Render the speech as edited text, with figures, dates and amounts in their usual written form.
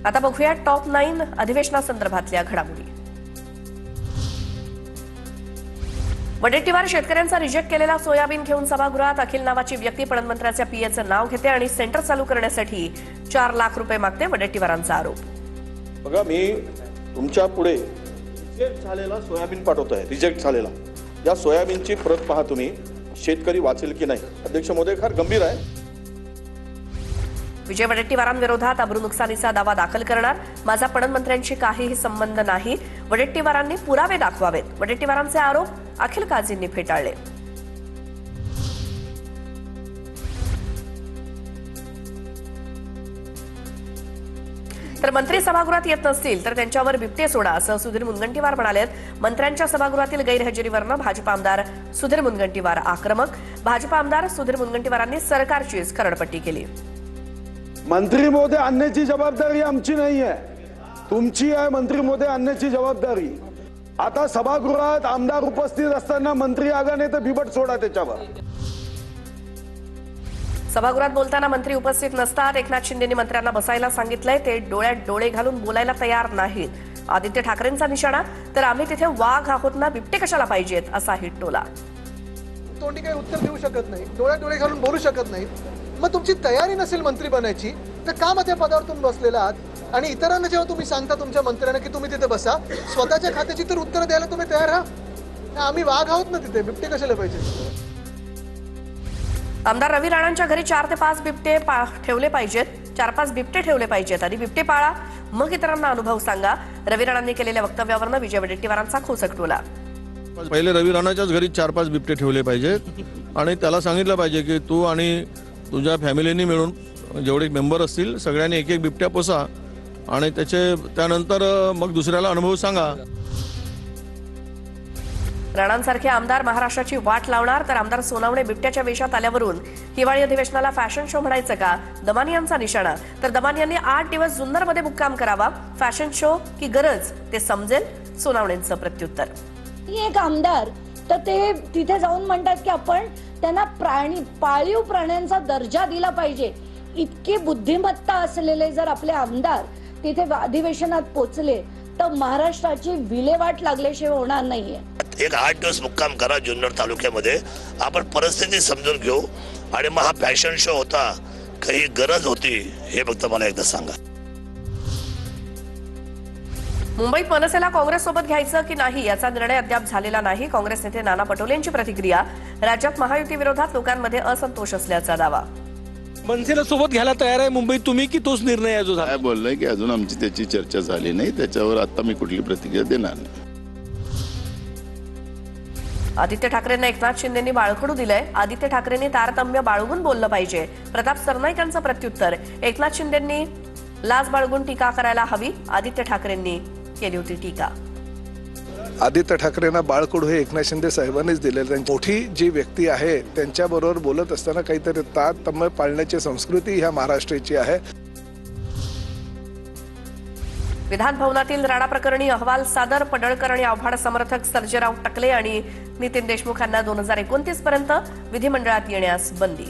आता बघूया टॉप 9 अधिवेशनासंदर्भातल्या घडामोडी। वडेट्टीवार शेतकऱ्यांचा रिजेक्ट केलेला सोयाबीन घेऊन सभागृहात अखिल नावाची व्यक्ती पणनमंत्र्याच्या पीएचं नाव घेते आणि सेंटर चालू करण्यासाठी 4 लाख रुपये मागते। वडेट्टीवारांचा आरोप। बघा, मी तुमच्या पुढे रिजेक्ट झालेला सोयाबीन पाठवतोय। रिजेक्ट झालेला या सोयाबीनची प्रत पहा तुम्ही, शेतकरी वाचेल की नाही। अध्यक्ष महोदय, फार गंभीर आहे। विजय वडेट्टीवारांविरोधात अब्रू नुकसानीचा दावा दाखल करणार। माझा पणनमंत्र्यांशी काहीही संबंध नाही। वडेट्टीवारांनी पुरावे दाखवावेत। वडेट्टीवारांचे आरोप अखिल काझींनी फेटाळले। तर मंत्री सभागृहात येत नसतील तर त्यांच्यावर बिबटे सोडा असं सुधीर मुनगंटीवार म्हणालेत। मंत्र्यांच्या सभागृहातील गैरहजेरीवरनं भाजपा आमदार सुधीर मुनगंटीवार आक्रमक। भाजपा आमदार सुधीर मुनगंटीवारांनी सरकारचीच खरडपट्टी केली। मंत्री महोदय आणण्याची जबाबदारी आमची नाहीये, तुमची आहे। मंत्री महोदय आणण्याची जबाबदारी। आता सभागृहात आमदार उपस्थित असताना मंत्री आगा नाही तर बिबट सोडा त्याच्यावर। सभागृहात बोलताना मंत्री उपस्थित नसतात। एकनाथ शिंदेंनी मंत्र्यांना बसायला सांगितलंय, ते डोळ्यात डोळे घालून बोलायला तयार नाहीत। आदित्य ठाकरेंचा निशाणा, तर आम्ही तिथे वाघ आहोत ना, बिबटे कशाला पाहिजेत असा हिट टोला। तोंडी काही उत्तर देऊ शकत नाही, डोळ्यात डोळे घालून बोलू शकत नाही, मग तुमची तयारी नसेल मंत्री बनायची तर का मग त्या पदावर तुम्ही बसलेला आहात? आणि इतरांना जेव्हा तुम्ही सांगता तुमच्या मंत्र्यांना की तुम्ही तिथे बसा, स्वतःच्या खात्याची तर उत्तर द्यायला तुम्ही तयार राहा। आम्ही वाघ आहोत ना, तिथे बिबटे कशाला पाहिजे? आमदार रवी राणांच्या घरी 4 ते 5 बिबटे ठेवले पाहिजेत। 4-5 बिबटे ठेवले पाहिजेत। आधी बिबटे पाळा, मग इतरांना अनुभव सांगा। रवी राणांनी केलेल्या वक्तव्यावरनं विजय वडेट्टीवारांचा खोचक टोला। पहिले रवी राणाच्याच घरी 4-5 बिबटे ठेवले पाहिजेत आणि त्याला सांगितलं पाहिजे की तू आणि तुझ्या फॅमिलीनी मिळून जेवढे मेंबर असतील सगळ्यांनी एक एक बिबट्या पोसा आणि त्यानंतर मग दुसऱ्याला अनुभव सांगा। राणांसारखे आमदार महाराष्ट्राची वाट लावणार, तर आमदार सोनावणे बिबट्याच्या वेशात आल्यावरून हिवाळी अधिवेशनाला फॅशन शो म्हणायचं का? दमानी यांचा निशाणा, तर दमानी यांनी 8 दिवस जुन्नरमध्ये मुक्काम करावा। फॅशन शो की गरज ते समजेल, सोनावणेंचं प्रत्युत्तर। एक आमदार तर ते तिथे जाऊन म्हणतात की आपण त्यांना पाळीव प्राण्यांचा दर्जा दिला पाहिजे। इतकी बुद्धिमत्ता असलेले जर आपले आमदार तिथे अधिवेशनात पोचले तर महाराष्ट्राची विल्हेवाट लागल्याशिवाय होणार नाहीये। एक 8 दिवस मुक्काम करा जुन्नर तालुक्यामध्ये, आपण परिस्थिती समजून घेऊ आणि मग हा फॅशन शो होता, काही गरज होती हे फक्त मला एकदा सांगा। मुंबईत मनसेला काँग्रेससोबत घ्यायचं की नाही याचा निर्णय अद्याप झालेला नाही। काँग्रेस नेते नाना पटोले यांची प्रतिक्रिया। राज्यात महायुती विरोधात लोकांमध्ये असंतोष असल्याचा दावा। मनसेला सोबत घ्यायला तयार आहे मुंबईत तुम्ही की तोच निर्णय आहे जो झाला? काय बोललाय की अजून आमची त्याची चर्चा झाली नाही, त्याच्यावर आता मी कुठली प्रतिक्रिया देणार नाही। आदित्य ठाकरेंना एकनाथ शिंदेंनी बाळकडू दिलंय। आदित्य ठाकरेंनी तारतम्य बाळगून बोललं पाहिजे। प्रताप सरनाईकांचं प्रत्युत्तर। एकनाथ शिंदेंनी लाज बाळगून टीका करायला हवी। आदित्य ठाकरेंनी केली होती टीका। आदित्य ठाकरेंना बाळकडू हे एकनाथ शिंदे साहेबांनीच दिलेलं। मोठी जी व्यक्ती आहे त्यांच्याबरोबर बोलत असताना काहीतरी तारतम्य पाळण्याची संस्कृती ह्या महाराष्ट्राची आहे। विधान भवनातील राणा प्रकरणी अहवाल सादर। पडळकर आणि आव्हाड समर्थक सर्जेराव टकले आणि नितीन देशमुख यांना 2029 पर्यंत विधिमंडळात येण्यास बंदी।